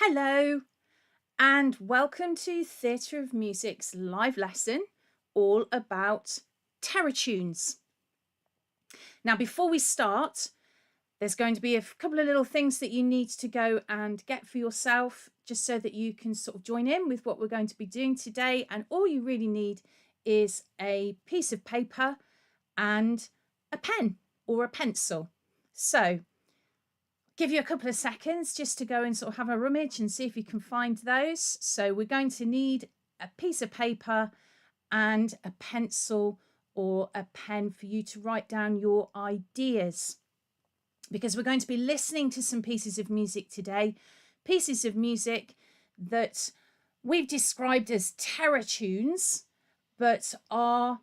Hello, and welcome to Theatre of Music's live lesson all about terror tunes. Now, before we start, there's going to be a couple of little things that you need to go and get for yourself, just so that you can sort of join in with what we're going to be doing today. And all you really need is a piece of paper and a pen or a pencil. So, give you a couple of seconds just to go and sort of have a rummage and see if you can find those. So we're going to need a piece of paper and a pencil or a pen for you to write down your ideas, because we're going to be listening to some pieces of music today, pieces of music that we've described as terror tunes, but are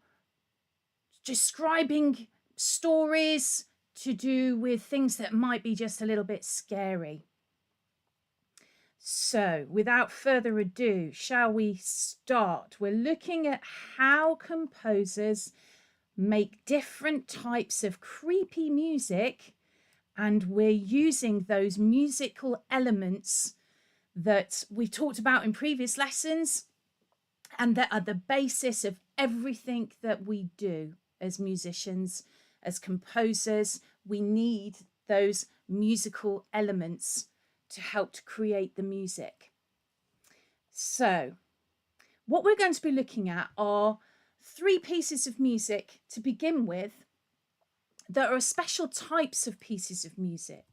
describing stories to do with things that might be just a little bit scary. So, without further ado, shall we start? We're looking at how composers make different types of creepy music, and we're using those musical elements that we've talked about in previous lessons and that are the basis of everything that we do as musicians. As composers, we need those musical elements to help to create the music. So, what we're going to be looking at are three pieces of music to begin with that are special types of pieces of music.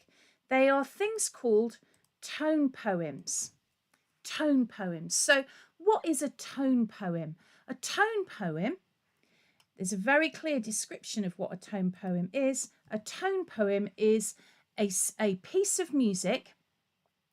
They are things called tone poems. Tone poems. So, what is a tone poem? A tone poem, there's a very clear description of what a tone poem is. A tone poem is a piece of music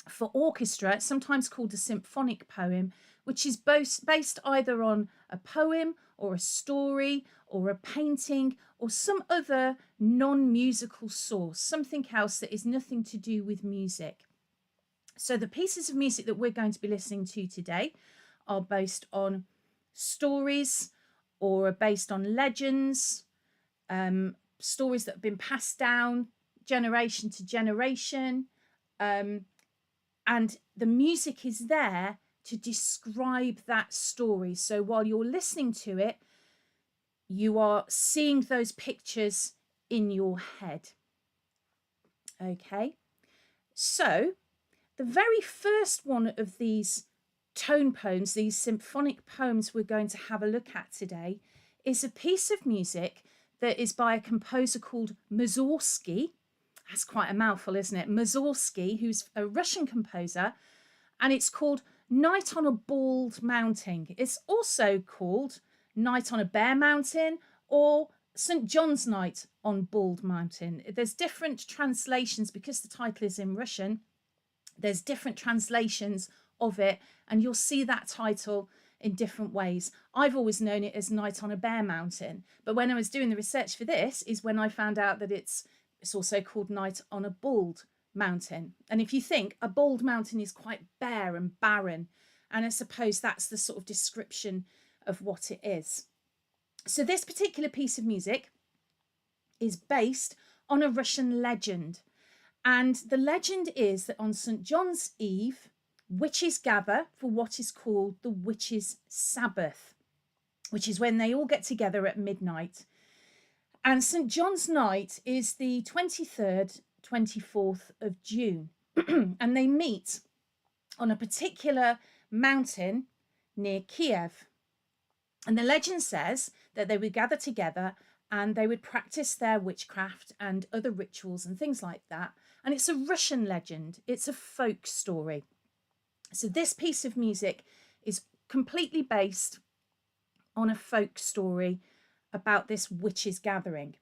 for orchestra, sometimes called a symphonic poem, which is based either on a poem or a story or a painting or some other non-musical source, something else that is nothing to do with music. So the pieces of music that we're going to be listening to today are based on stories, or are based on legends, stories that have been passed down generation to generation. And the music is there to describe that story. So while you're listening to it, you are seeing those pictures in your head. Okay, so the very first one of these tone poems, these symphonic poems we're going to have a look at today, is a piece of music that is by a composer called Mussorgsky. That's quite a mouthful, isn't it? Mussorgsky, who's a Russian composer, and it's called Night on a Bald Mountain. It's also called Night on a Bare Mountain or St. John's Night on Bald Mountain. There's different translations because the title is in Russian. There's different translations of it, and you'll see that title in different ways. I've always known it as Night on a Bare Mountain, but when I was doing the research for this is when I found out that it's also called Night on a Bald Mountain. And if you think, a bald mountain is quite bare and barren, and I suppose that's the sort of description of what it is. So this particular piece of music is based on a Russian legend, and the legend is that on St. John's Eve, witches gather for what is called the Witches' Sabbath, which is when they all get together at midnight. And St. John's Night is the 23rd, 24th of June. And they meet on a particular mountain near Kiev. And the legend says that they would gather together and they would practice their witchcraft and other rituals and things like that. And it's a Russian legend. It's a folk story. So this piece of music is completely based on a folk story about this witches gathering.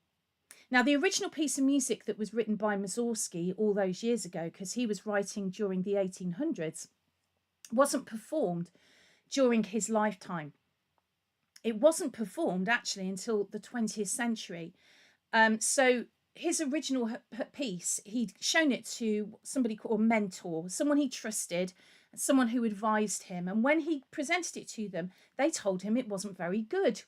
Now, the original piece of music that was written by Mussorgsky all those years ago, because he was writing during the 1800s, wasn't performed during his lifetime. It wasn't performed actually until the 20th century. So his original piece, he'd shown it to somebody called a mentor, someone he trusted, someone who advised him. And when he presented it to them, they told him it wasn't very good.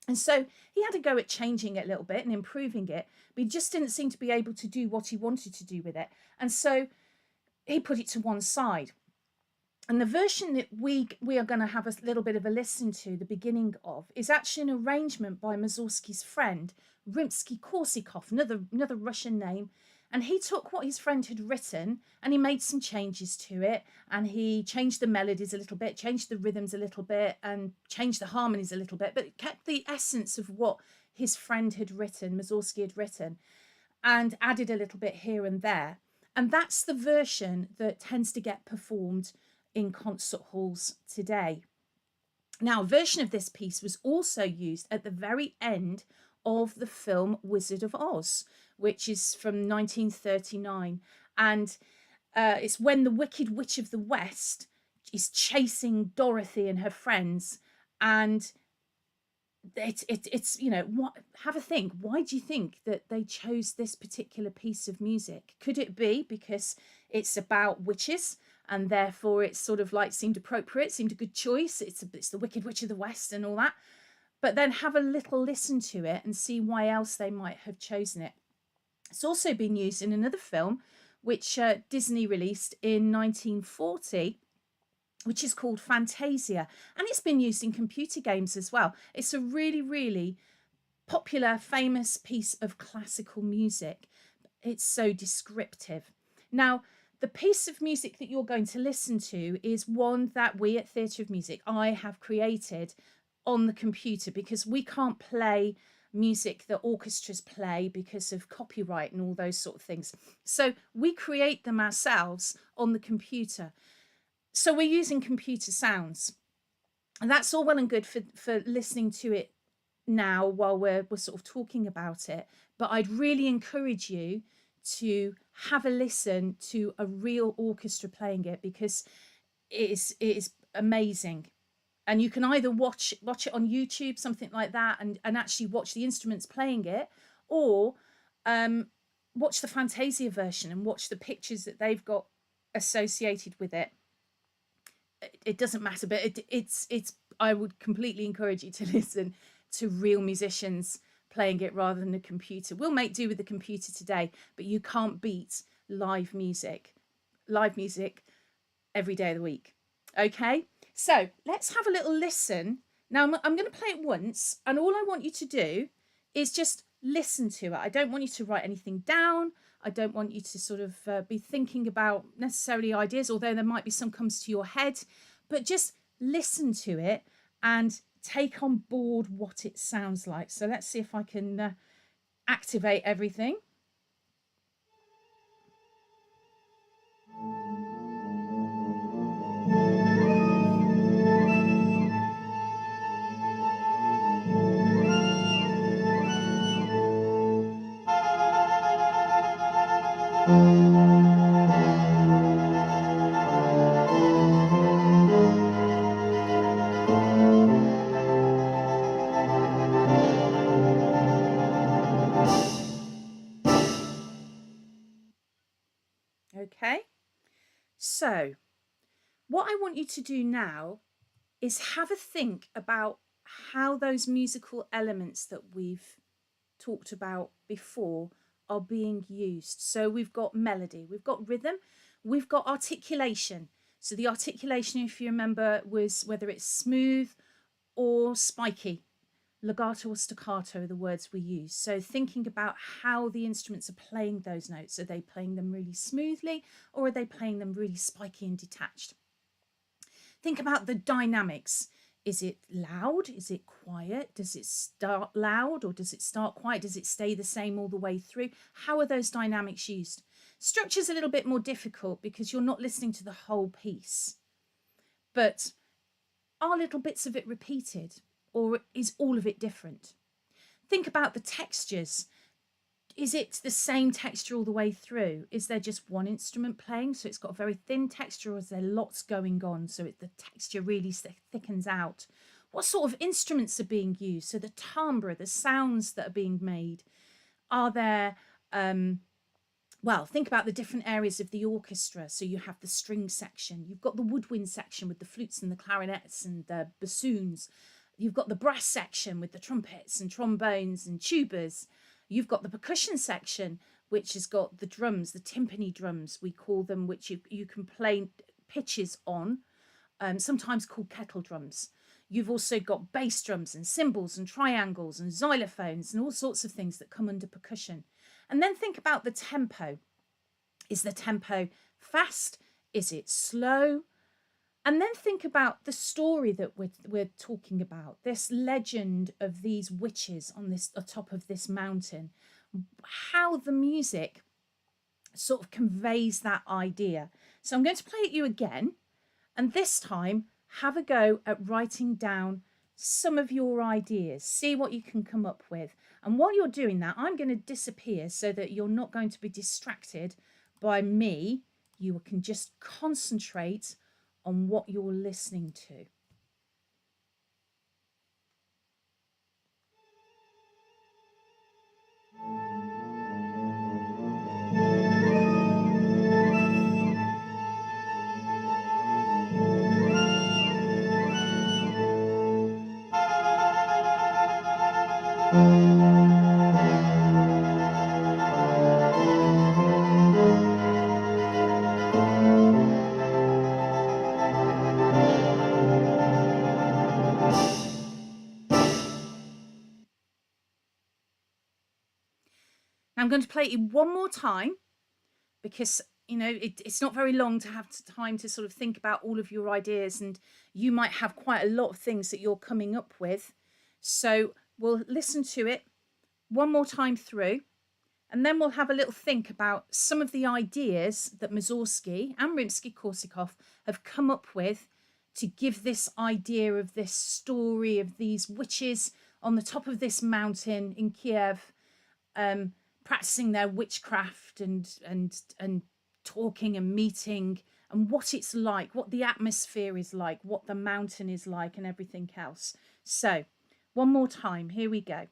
And so he had to go at changing it a little bit and improving it, but he just didn't seem to be able to do what he wanted to do with it. And so he put it to one side. And the version that we are going to have a little bit of a listen to, the beginning of, is actually an arrangement by Mussorgsky's friend, Rimsky-Korsakov, another Russian name. And he took what his friend had written and he made some changes to it. And he changed the melodies a little bit, changed the rhythms a little bit, and changed the harmonies a little bit, but kept the essence of what his friend had written, Mussorgsky had written, and added a little bit here and there. And that's the version that tends to get performed in concert halls today. Now, a version of this piece was also used at the very end of the film Wizard of Oz, which is from 1939. And it's when the Wicked Witch of the West is chasing Dorothy and her friends. And it's what, have a think. Why do you think that they chose this particular piece of music? Could it be because it's about witches and therefore it's sort of like seemed appropriate, seemed a good choice? It's the Wicked Witch of the West and all that. But then have a little listen to it and see why else they might have chosen it. It's also been used in another film which Disney released in 1940, which is called Fantasia, and it's been used in computer games as well. It's a really, really popular, famous piece of classical music. It's so descriptive. Now, the piece of music that you're going to listen to is one that we at Theatre of Music, I have created on the computer, because we can't play music that orchestras play because of copyright and all those sort of things. So we create them ourselves on the computer. So we're using computer sounds, and that's all well and good for listening to it now while we're sort of talking about it. But I'd really encourage you to have a listen to a real orchestra playing it, because it is amazing. And you can either watch it on YouTube, something like that, and actually watch the instruments playing it, or watch the Fantasia version and watch the pictures that they've got associated with it. It doesn't matter, but it's I would completely encourage you to listen to real musicians playing it rather than a computer. We'll make do with the computer today, but you can't beat live music every day of the week. Okay, so let's have a little listen. Now I'm going to play it once, and all I want you to do is just listen to it. I don't want you to write anything down. I don't want you to sort of be thinking about necessarily ideas, although there might be some comes to your head, but just listen to it and take on board what it sounds like. So let's see if I can activate everything. Okay, so what I want you to do now is have a think about how those musical elements that we've talked about before are being used. So we've got melody, we've got rhythm, we've got articulation. So the articulation, if you remember, was whether it's smooth or spiky. Legato or staccato are the words we use. So thinking about how the instruments are playing those notes. Are they playing them really smoothly, or are they playing them really spiky and detached? Think about the dynamics. Is it loud? Is it quiet? Does it start loud or does it start quiet? Does it stay the same all the way through? How are those dynamics used? Structure's a little bit more difficult because you're not listening to the whole piece. But are little bits of it repeated, or is all of it different? Think about the textures. Is it the same texture all the way through? Is there just one instrument playing, so it's got a very thin texture, or is there lots going on, so the texture really thickens out? What sort of instruments are being used? So the timbre, the sounds that are being made. Are there, well, think about the different areas of the orchestra. So you have the string section, you've got the woodwind section with the flutes and the clarinets and the bassoons. You've got the brass section with the trumpets and trombones and tubas. You've got the percussion section which has got the drums, the timpani drums, we call them, which you can play pitches on, sometimes called kettle drums. You've also got bass drums and cymbals and triangles and xylophones and all sorts of things that come under percussion. And then think about the tempo. Is the tempo fast? Is it slow? And then think about the story that we're talking about, this legend of these witches on the top of this mountain, how the music sort of conveys that idea. So I'm going to play it you again, and this time have a go at writing down some of your ideas, see what you can come up with. And while you're doing that, I'm going to disappear so that you're not going to be distracted by me. You can just concentrate on what you're listening to. I'm going to play it one more time because, you know, it's not very long to have time to sort of think about all of your ideas, and you might have quite a lot of things that you're coming up with. So we'll listen to it one more time through, and then we'll have a little think about some of the ideas that Mussorgsky and Rimsky-Korsakov have come up with to give this idea of this story of these witches on the top of this mountain in Kiev, practicing their witchcraft and talking and meeting, and what it's like, what the atmosphere is like, what the mountain is like, and everything else. So one more time, here we go.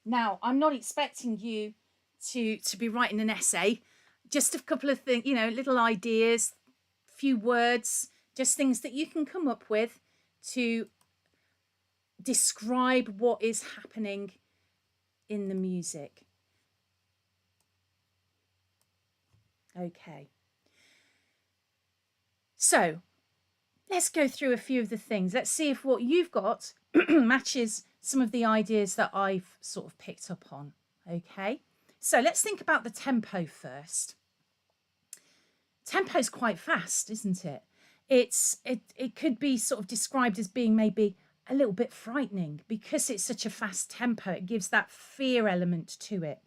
Now, I'm not expecting you to be writing an essay, just a couple of things, you know, little ideas, few words, just things that you can come up with to describe what is happening in the music. Okay. So let's go through a few of the things. Let's see if what you've got matches some of the ideas that I've sort of picked up on. Okay, so let's think about the tempo first. Tempo is quite fast, isn't it? It could be sort of described as being maybe a little bit frightening because it's such a fast tempo. It gives that fear element to it.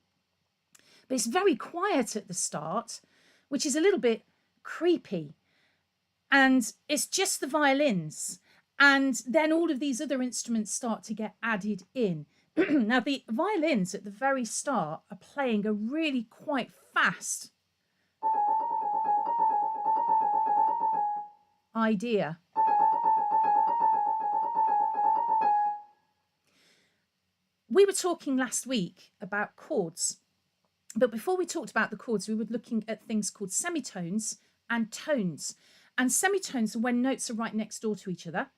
But it's very quiet at the start, which is a little bit creepy. And it's just the violins. And then all of these other instruments start to get added in. Now, the violins at the very start are playing a really quite fast idea. We were talking last week about chords. But before we talked about the chords, we were looking at things called semitones and tones. And semitones are when notes are right next door to each other.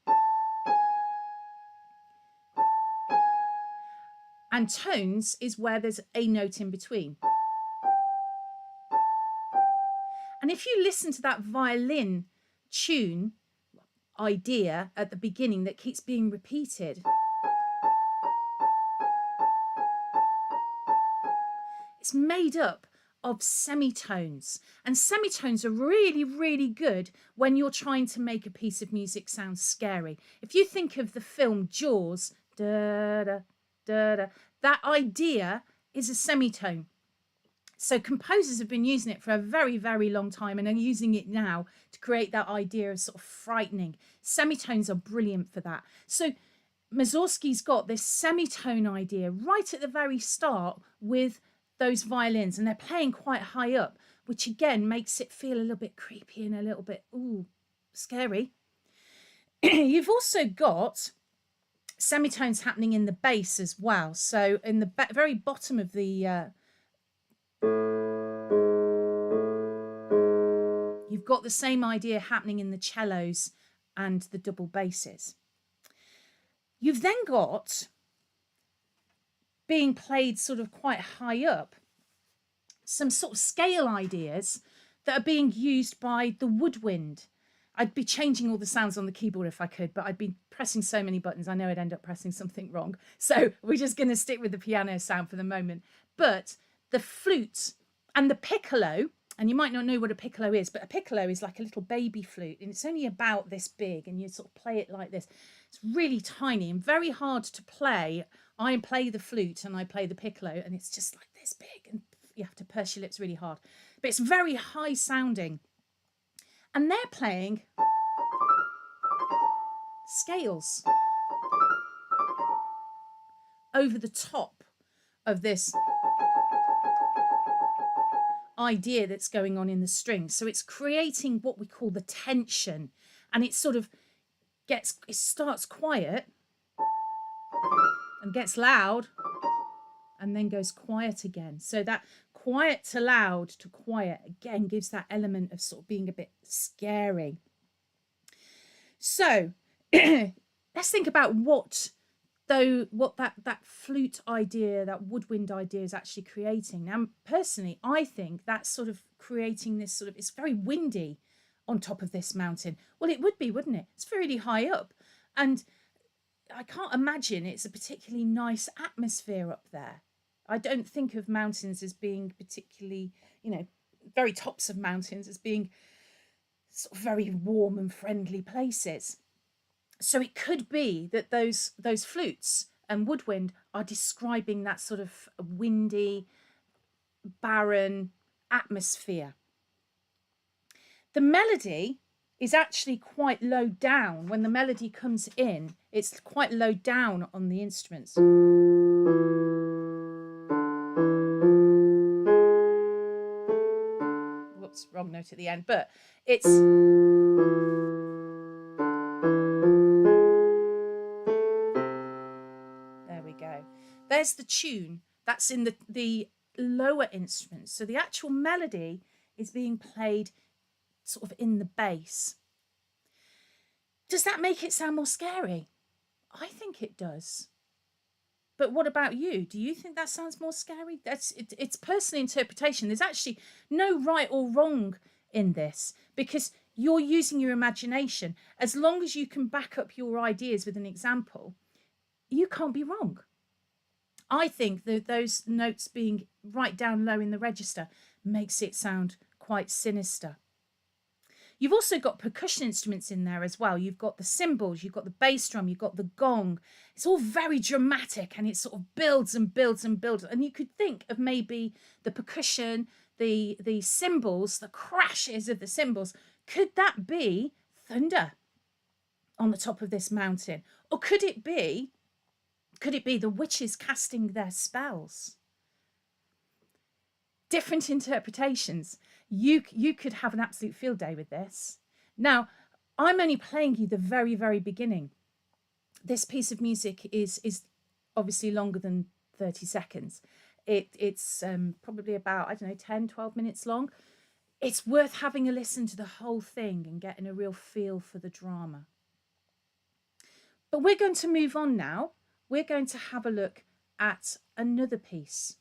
And tones is where there's a note in between. And if you listen to that violin tune idea at the beginning that keeps being repeated, it's made up of semitones, and semitones are really, really good when you're trying to make a piece of music sound scary. If you think of the film Jaws, da da da da, that idea is a semitone. So composers have been using it for a very, very long time and are using it now to create that idea of sort of frightening. Semitones are brilliant for that. So Mussorgsky's got this semitone idea right at the very start with those violins, and they're playing quite high up, which again makes it feel a little bit creepy and a little bit, ooh, scary. You've also got semitones happening in the bass as well. So in the very bottom of the you've got the same idea happening in the cellos and the double basses. You've then got, being played sort of quite high up, some sort of scale ideas that are being used by the woodwind. I'd be changing all the sounds on the keyboard if I could, but I'd be pressing so many buttons, I know I'd end up pressing something wrong. So we're just going to stick with the piano sound for the moment. But the flute and the piccolo, and you might not know what a piccolo is, but a piccolo is like a little baby flute, and it's only about this big, and you sort of play it like this. It's really tiny and very hard to play. I play the flute and I play the piccolo, and it's just like this big, and you have to purse your lips really hard. But it's very high sounding. And they're playing scales over the top of this idea that's going on in the strings. So it's creating what we call the tension, and it sort of it starts quiet and gets loud and then goes quiet again. So that quiet to loud to quiet again gives that element of sort of being a bit scary. So let's think about what that flute idea, that woodwind idea is actually creating. Now, personally, I think that's sort of creating this sort of, it's very windy on top of this mountain. Well, it would be, wouldn't it? It's really high up. And I can't imagine it's a particularly nice atmosphere up there. I don't think of mountains as being particularly, very tops of mountains as being sort of very warm and friendly places. So it could be that those flutes and woodwind are describing that sort of windy, barren atmosphere. The melody is actually quite low down. When the melody comes in, it's quite low down on the instruments. Whoops, wrong note at the end, but it's... There we go. There's the tune. That's in the lower instruments. So the actual melody is being played sort of in the bass. Does that make it sound more scary? I think it does. But what about you? Do you think that sounds more scary? It's personal interpretation. There's actually no right or wrong in this, because you're using your imagination. As long as you can back up your ideas with an example, you can't be wrong. I think that those notes being right down low in the register makes it sound quite sinister. You've also got percussion instruments in there as well. You've got the cymbals, you've got the bass drum, you've got the gong. It's all very dramatic, and it sort of builds and builds and builds. And you could think of maybe the percussion, the cymbals, the crashes of the cymbals. Could that be thunder on the top of this mountain? Or could it be the witches casting their spells? Different interpretations. You could have an absolute field day with this. Now, I'm only playing you the very, very beginning. This piece of music is obviously longer than 30 seconds. It's probably about, 10, 12 minutes long. It's worth having a listen to the whole thing and getting a real feel for the drama. But we're going to move on now. We're going to have a look at another piece.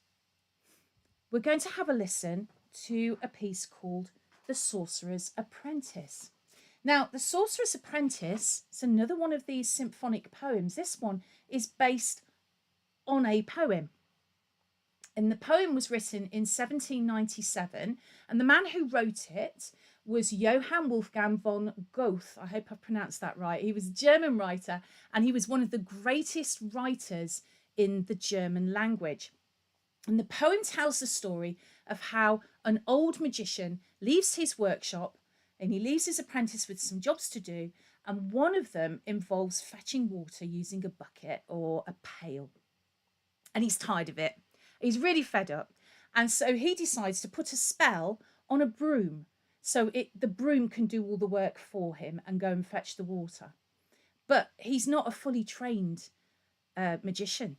We're going to have a listen to a piece called The Sorcerer's Apprentice. Now, The Sorcerer's Apprentice is another one of these symphonic poems. This one is based on a poem. And the poem was written in 1797, and the man who wrote it was Johann Wolfgang von Goethe. I hope I pronounced that right. He was a German writer, and he was one of the greatest writers in the German language. And the poem tells the story of how an old magician leaves his workshop and he leaves his apprentice with some jobs to do, And one of them involves fetching water using a bucket or a pail. And he's tired of it. He's really fed up. And so he decides to put a spell on a broom so the broom can do all the work for him and go and fetch the water. But he's not a fully trained magician.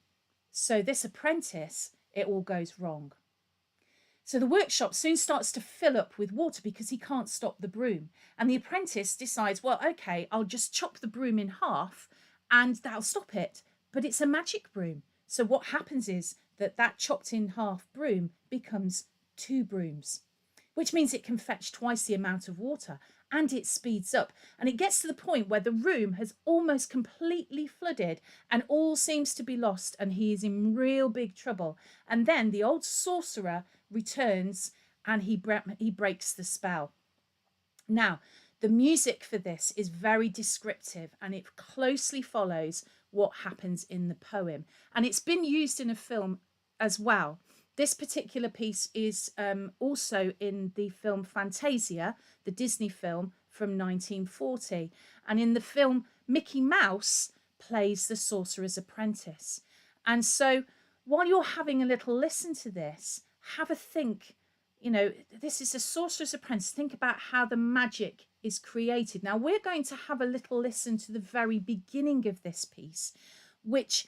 So this apprentice, it all goes wrong. So the workshop soon starts to fill up with water because he can't stop the broom. And the apprentice decides, well, okay, I'll just chop the broom in half and that'll stop it. But it's a magic broom. So what happens is that chopped in half broom becomes 2 brooms, which means it can fetch twice the amount of water, and it speeds up. And it gets to the point where the room has almost completely flooded and all seems to be lost, and he is in real big trouble. And then the old sorcerer returns and he breaks the spell. Now, the music for this is very descriptive and it closely follows what happens in the poem. And it's been used in a film as well. This particular piece is also in the film Fantasia, the Disney film from 1940. And in the film, Mickey Mouse plays the Sorcerer's Apprentice. And so while you're having a little listen to this, have a think, you know, this is a Sorcerer's Apprentice. Think about how the magic is created. Now, we're going to have a little listen to the very beginning of this piece, which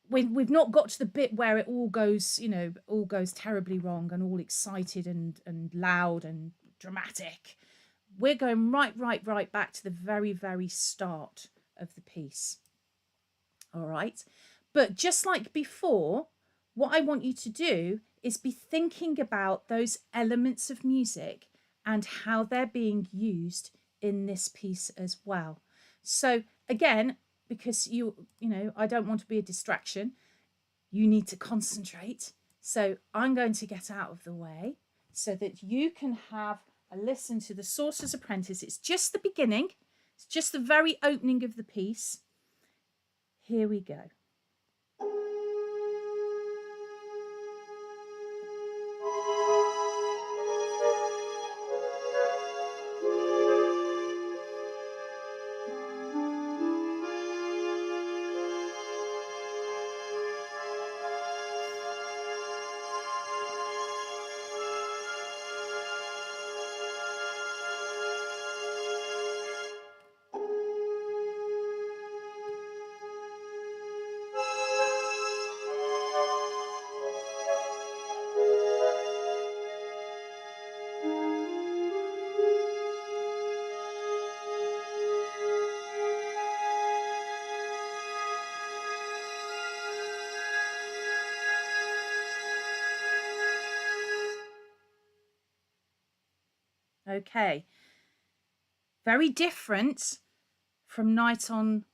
we've not got to the bit where it all goes, you know, all goes terribly wrong and all excited and loud and dramatic. We're going right back to the very, very start of the piece. All right. But just like before, what I want you to do is be thinking about those elements of music and how they're being used in this piece as well. So again, because you know, I don't want to be a distraction, you need to concentrate. So I'm going to get out of the way so that you can have a listen to the Sorcerer's Apprentice. It's just the beginning. It's just the very opening of the piece. Here we go. Okay, very different from Night on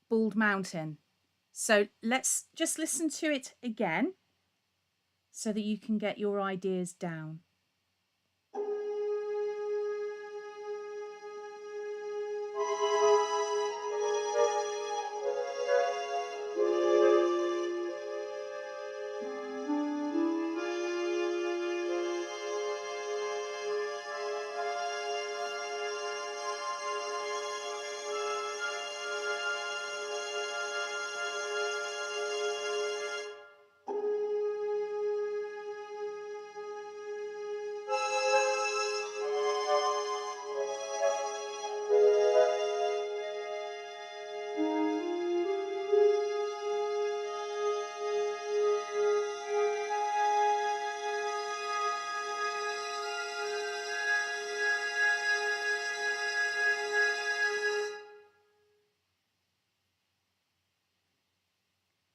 Bald Mountain. So let's just listen to it again so that you can get your ideas down.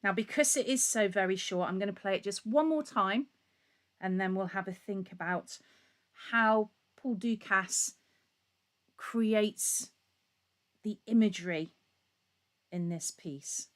Now, because it is so very short, I'm going to play it just one more time and then we'll have a think about how Paul Dukas creates the imagery in this piece.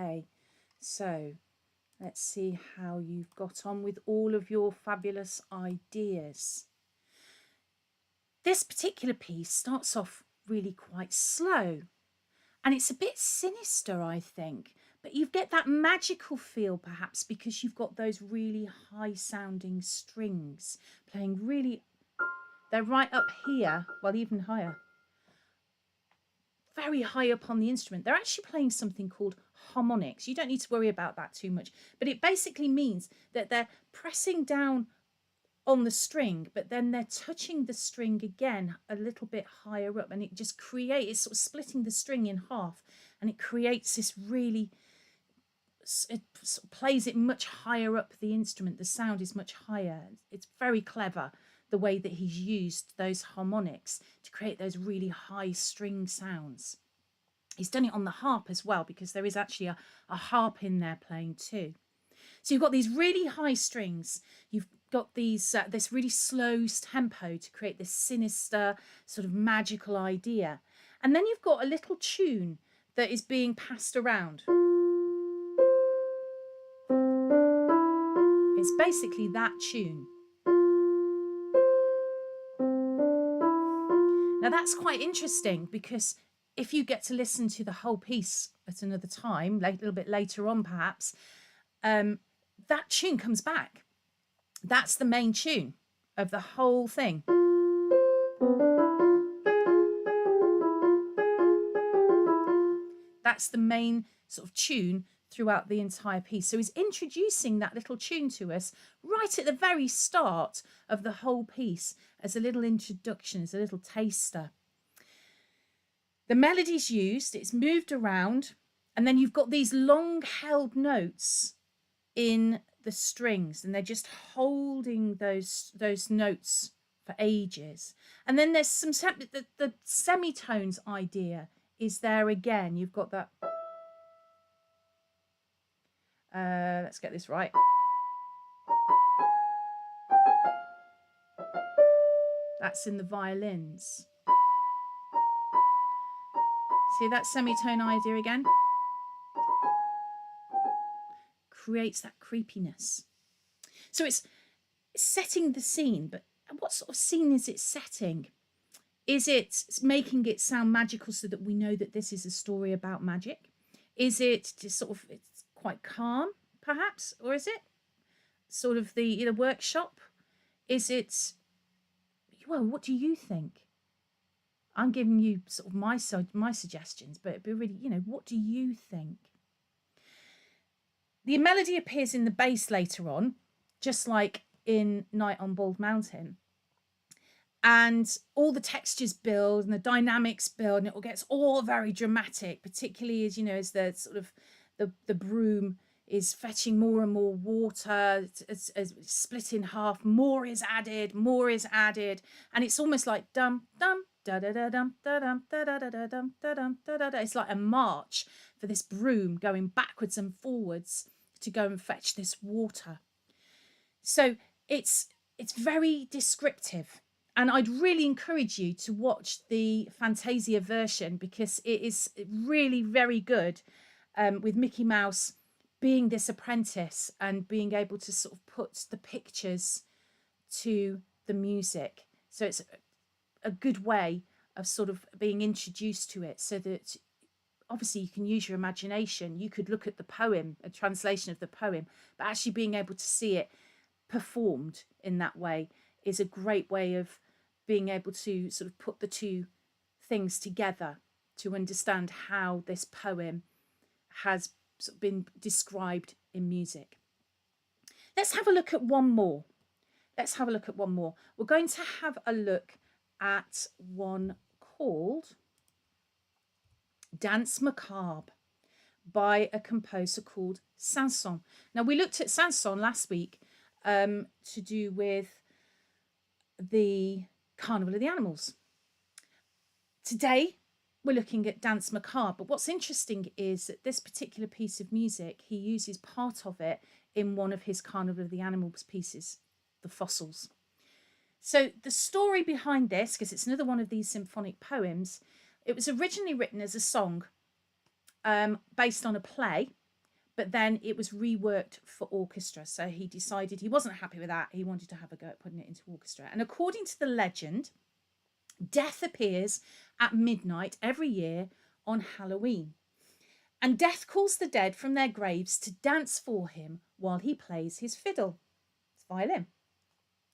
Okay, so let's see how you've got on with all of your fabulous ideas. This particular piece starts off really quite slow, and it's a bit sinister, I think, but you get that magical feel perhaps because you've got those really high sounding strings playing really, they're right up here, well, even higher, very high up on the instrument. They're actually playing something called harmonics. You don't need to worry about that too much, but it basically means that they're pressing down on the string, but then they're touching the string again a little bit higher up, and it just creates, it's sort of splitting the string in half, and it creates this really, it sort of plays it much higher up the instrument. The sound is much higher. It's very clever the way that he's used those harmonics to create those really high string sounds. He's done it on the harp as well, because there is actually a harp in there playing too. So you've got these really high strings, you've got these this really slow tempo to create this sinister sort of magical idea. And then you've got a little tune that is being passed around. It's basically that tune. Now that's quite interesting, because if you get to listen to the whole piece at another time, a little bit later on perhaps, that tune comes back. That's the main tune of the whole thing. That's the main sort of tune throughout the entire piece. So he's introducing that little tune to us right at the very start of the whole piece as a little introduction, as a little taster. The melody's used, it's moved around, and then you've got these long held notes in the strings, and they're just holding those notes for ages. And then there's some the semitones idea is there again. You've got that, let's get this right, that's in the violins. See that semitone idea again? Creates that creepiness. So it's setting the scene, but what sort of scene is it setting? Is it making it sound magical so that we know that this is a story about magic? Is it just sort of, it's quite calm perhaps? Or is it sort of the workshop? Is it, well, what do you think? I'm giving you sort of my suggestions, but it'd be really, what do you think? The melody appears in the bass later on, just like in Night on Bald Mountain. And all the textures build and the dynamics build, and it all gets all very dramatic, particularly as, as the sort of the broom is fetching more and more water, as split in half, more is added, and it's almost like dum dum da da da dum da dum da da da da dum da dum da da da. It's like a march for this broom going backwards and forwards to go and fetch this water. So it's very descriptive, and I'd really encourage you to watch the Fantasia version, because it is really very good, with Mickey Mouse being this apprentice and being able to sort of put the pictures to the music. So it's a good way of sort of being introduced to it, so that obviously you can use your imagination. You could look at the poem, a translation of the poem, but actually being able to see it performed in that way is a great way of being able to sort of put the two things together to understand how this poem has been described in music. Let's have a look at one more. We're going to have a look at one called Danse Macabre by a composer called Saint-Saëns. Now, we looked at Saint-Saëns last week to do with the Carnival of the Animals. Today, we're looking at Danse Macabre, but what's interesting is that this particular piece of music, he uses part of it in one of his Carnival of the Animals pieces, The Fossils. So the story behind this, because it's another one of these symphonic poems, it was originally written as a song based on a play, but then it was reworked for orchestra. So he decided he wasn't happy with that. He wanted to have a go at putting it into orchestra. And according to the legend, Death appears at midnight every year on Halloween. And Death calls the dead from their graves to dance for him while he plays his fiddle, his violin.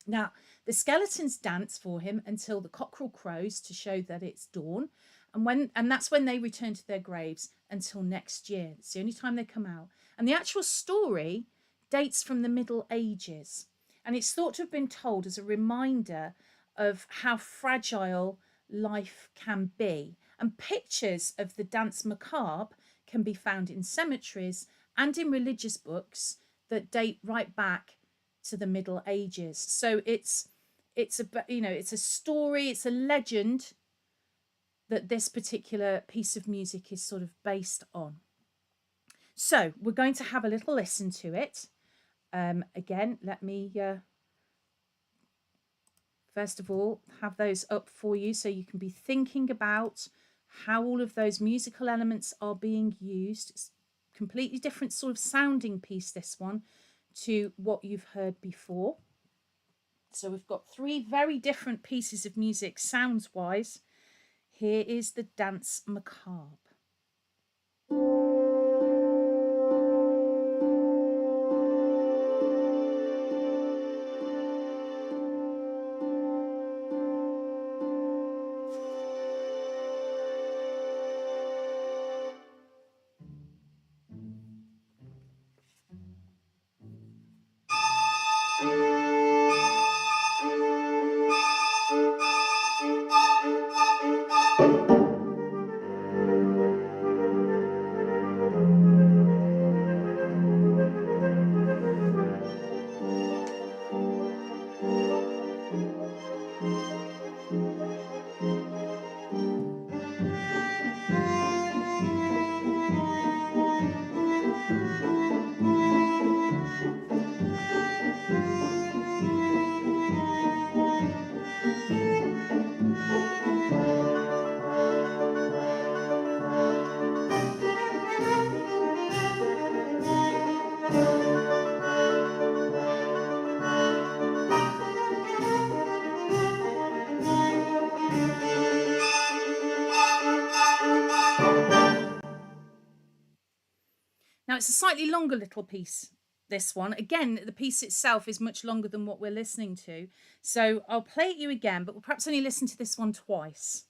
Now, the skeletons dance for him until the cockerel crows to show that it's dawn. And that's when they return to their graves until next year. It's the only time they come out. And the actual story dates from the Middle Ages. And it's thought to have been told as a reminder of how fragile life can be. And pictures of the Danse Macabre can be found in cemeteries and in religious books that date right back to the Middle Ages. So it's a story, it's a legend that this particular piece of music is sort of based on. So we're going to have a little listen to it. Again, let me first of all have those up for you so you can be thinking about how all of those musical elements are being used. It's a completely different sort of sounding piece, this one, to what you've heard before. So we've got three very different pieces of music sounds wise. Here is the Danse Macabre. Now, it's a slightly longer little piece, this one. Again, the piece itself is much longer than what we're listening to. So I'll play it you again, but we'll perhaps only listen to this one twice.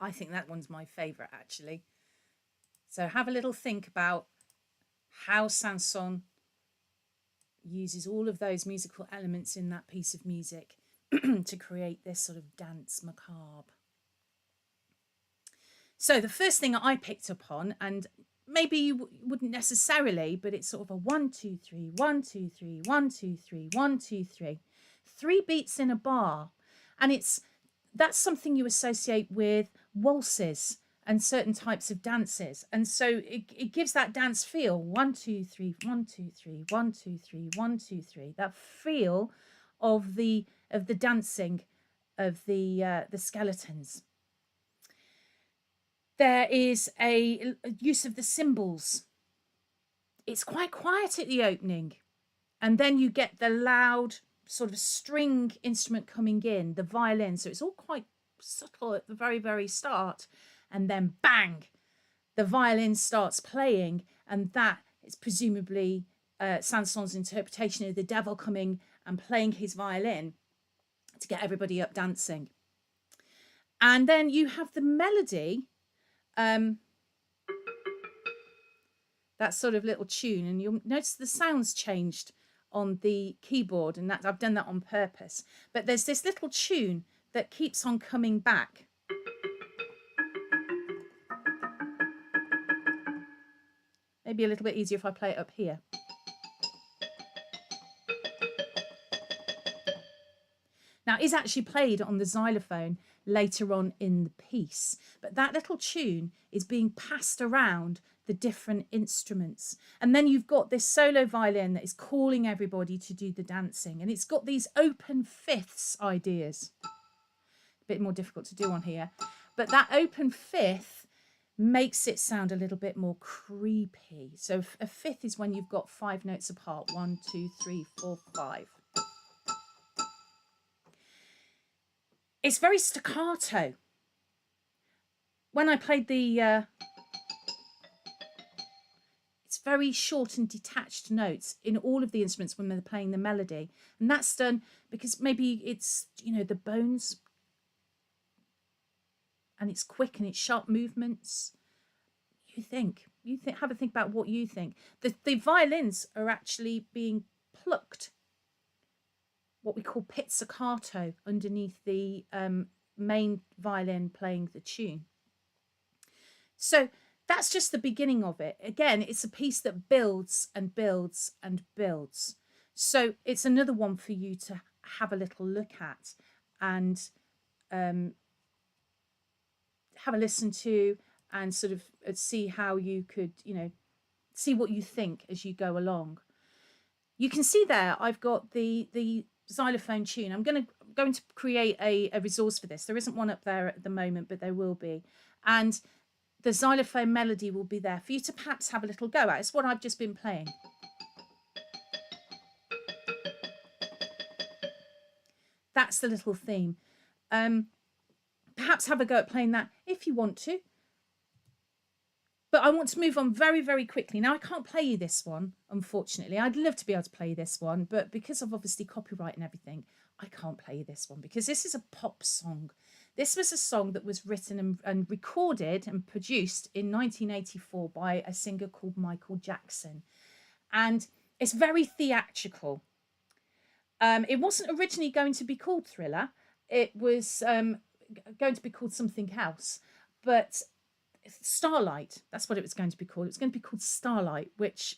I think that one's my favourite, actually. So have a little think about how Sanson uses all of those musical elements in that piece of music to create this sort of Danse Macabre. So the first thing I picked up on, and maybe you wouldn't necessarily, but it's sort of a 1, 2, 3, 1, 2, 3, 1, 2, 3, 1, 2, 3. 3 beats in a bar. And that's something you associate with waltzes and certain types of dances. And so it gives that dance feel. 1, 2, 3, 1, 2, 3, 1, 2, 3, 1, 2, 3. That feel of the dancing of the skeletons. There is a use of the cymbals. It's quite quiet at the opening. And then you get the loud sort of string instrument coming in, the violin. So it's all quite subtle at the very, very start. And then bang, the violin starts playing. And that is presumably Sanson's interpretation of the devil coming and playing his violin to get everybody up dancing. And then you have the melody, that sort of little tune, and you'll notice the sounds changed on the keyboard, and that I've done that on purpose. But there's this little tune that keeps on coming back. Maybe a little bit easier if I play it up here. Now, it's actually played on the xylophone later on in the piece, but that little tune is being passed around the different instruments. And then you've got this solo violin that is calling everybody to do the dancing, and it's got these open fifths ideas. A bit more difficult to do on here, but that open fifth makes it sound a little bit more creepy. So a fifth is when you've got 5 notes apart. 1, 2, 3, 4, 5. It's very staccato. When I played the... it's very short and detached notes in all of the instruments when they're playing the melody. And that's done because maybe it's, the bones, and it's quick and it's sharp movements. Have a think about what you think. The violins are actually being plucked, what we call pizzicato, underneath the main violin playing the tune. So that's just the beginning of it. Again, it's a piece that builds and builds and builds. So it's another one for you to have a little look at and have a listen to, and sort of see how you could, see what you think as you go along. You can see there I've got the xylophone tune. I'm going to create a resource for this. There isn't one up there at the moment, but there will be. And the xylophone melody will be there for you to perhaps have a little go at. It's what I've just been playing. That's the little theme. Perhaps have a go at playing that if you want to. But I want to move on very, very quickly. Now, I can't play you this one, unfortunately. I'd love to be able to play this one, but because of obviously copyright and everything, I can't play you this one because this is a pop song. This was a song that was written and recorded and produced in 1984 by a singer called Michael Jackson. And it's very theatrical. It wasn't originally going to be called Thriller. It was going to be called something else. But Starlight, that's what it was going to be called. It was going to be called Starlight, which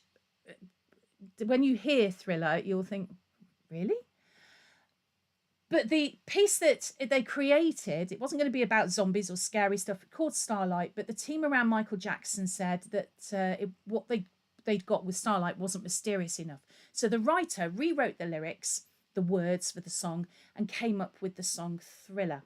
when you hear Thriller, you'll think, really? But the piece that they created, it wasn't going to be about zombies or scary stuff, called Starlight, but the team around Michael Jackson said that what they'd got with Starlight wasn't mysterious enough. So the writer rewrote the lyrics, the words for the song, and came up with the song Thriller.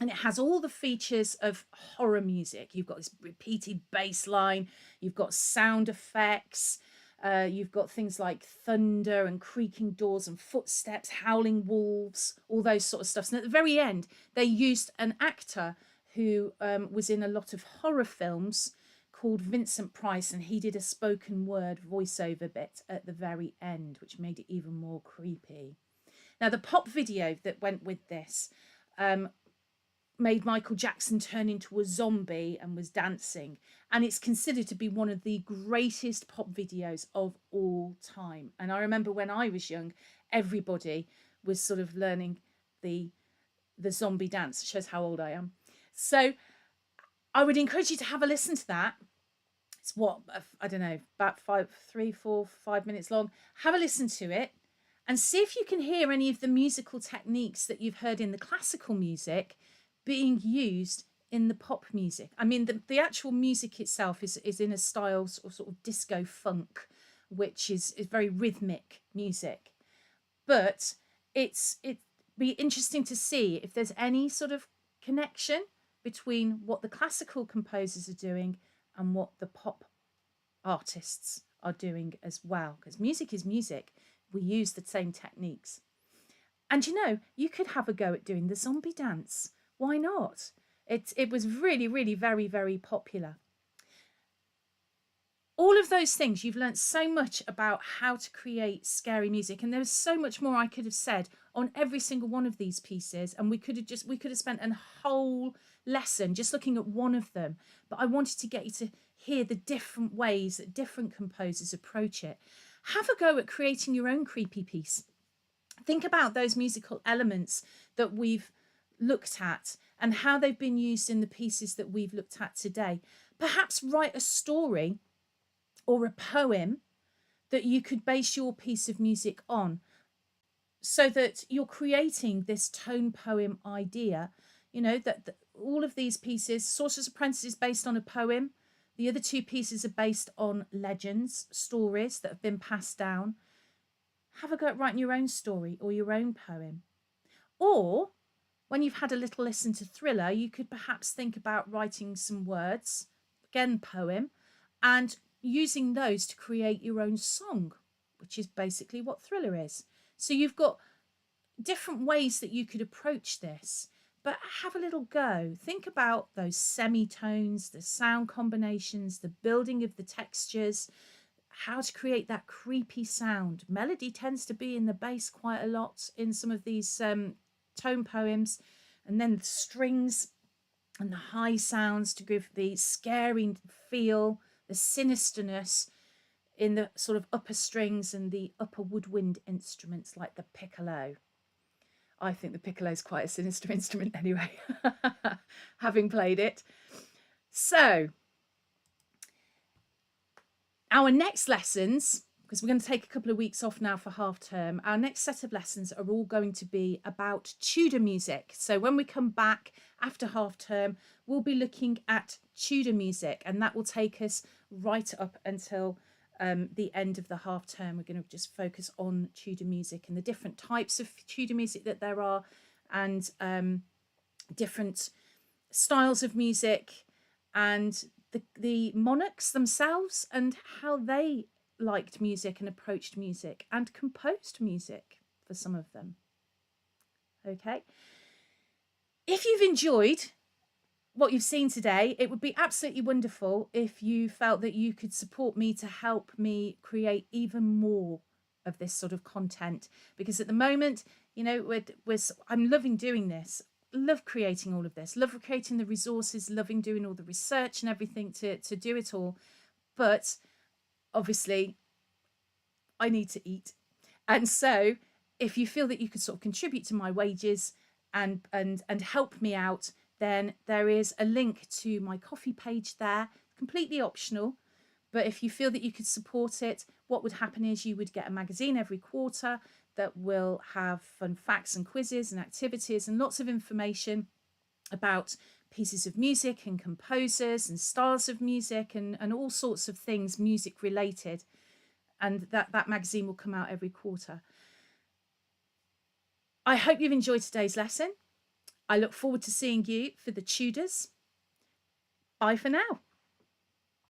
And it has all the features of horror music. You've got this repeated bass line, you've got sound effects, you've got things like thunder and creaking doors and footsteps, howling wolves, all those sort of stuff. And at the very end, they used an actor who was in a lot of horror films called Vincent Price, and he did a spoken word voiceover bit at the very end, which made it even more creepy. Now, the pop video that went with this made Michael Jackson turn into a zombie and was dancing. And it's considered to be one of the greatest pop videos of all time. And I remember when I was young, everybody was sort of learning the zombie dance. It shows how old I am. So I would encourage you to have a listen to that. It's I don't know, about 5 minutes long. Have a listen to it and see if you can hear any of the musical techniques that you've heard in the classical music being used in the pop music. I mean, the actual music itself is in a style sort of disco funk, which is very rhythmic music. But it'd be interesting to see if there's any sort of connection between what the classical composers are doing and what the pop artists are doing as well, because music is music. We use the same techniques. And you could have a go at doing the zombie dance. Why not? It was really, really very, very popular. All of those things, you've learnt so much about how to create scary music, and there was so much more I could have said on every single one of these pieces, and we could have spent a whole lesson just looking at one of them. But I wanted to get you to hear the different ways that different composers approach it. Have a go at creating your own creepy piece. Think about those musical elements that we've looked at and how they've been used in the pieces that we've looked at today. Perhaps write a story or a poem that you could base your piece of music on, so that you're creating this tone poem idea. That all of these pieces, Sorcerer's Apprentice is based on a poem. The other two pieces are based on legends, stories that have been passed down. Have a go at writing your own story or your own poem. Or when you've had a little listen to Thriller, you could perhaps think about writing some words, again, poem, and using those to create your own song, which is basically what Thriller is. So you've got different ways that you could approach this, but have a little go. Think about those semitones, the sound combinations, the building of the textures, how to create that creepy sound. Melody tends to be in the bass quite a lot in some of these tone poems, and then the strings and the high sounds to give the scary feel, the sinisterness in the sort of upper strings and the upper woodwind instruments like the piccolo. I think the piccolo is quite a sinister instrument anyway, having played it. So our next lessons, because we're going to take a couple of weeks off now for half term, our next set of lessons are all going to be about Tudor music. So when we come back after half term, we'll be looking at Tudor music, and that will take us right up until the end of the half term. We're going to just focus on Tudor music and the different types of Tudor music that there are, and different styles of music, and the monarchs themselves and how they liked music and approached music and composed music for some of them. Okay. If you've enjoyed what you've seen today, it would be absolutely wonderful if you felt that you could support me to help me create even more of this sort of content, because at the moment, I'm loving doing this, love creating all of this, love creating the resources, loving doing all the research and everything to do it all. But obviously I need to eat. And so if you feel that you could sort of contribute to my wages and help me out, then there is a link to my Ko-fi page there, completely optional. But if you feel that you could support it, what would happen is you would get a magazine every quarter that will have fun facts and quizzes and activities and lots of information about pieces of music and composers and styles of music and all sorts of things music related. And that magazine will come out every quarter. I hope you've enjoyed today's lesson. I look forward to seeing you for the Tudors. Bye for now.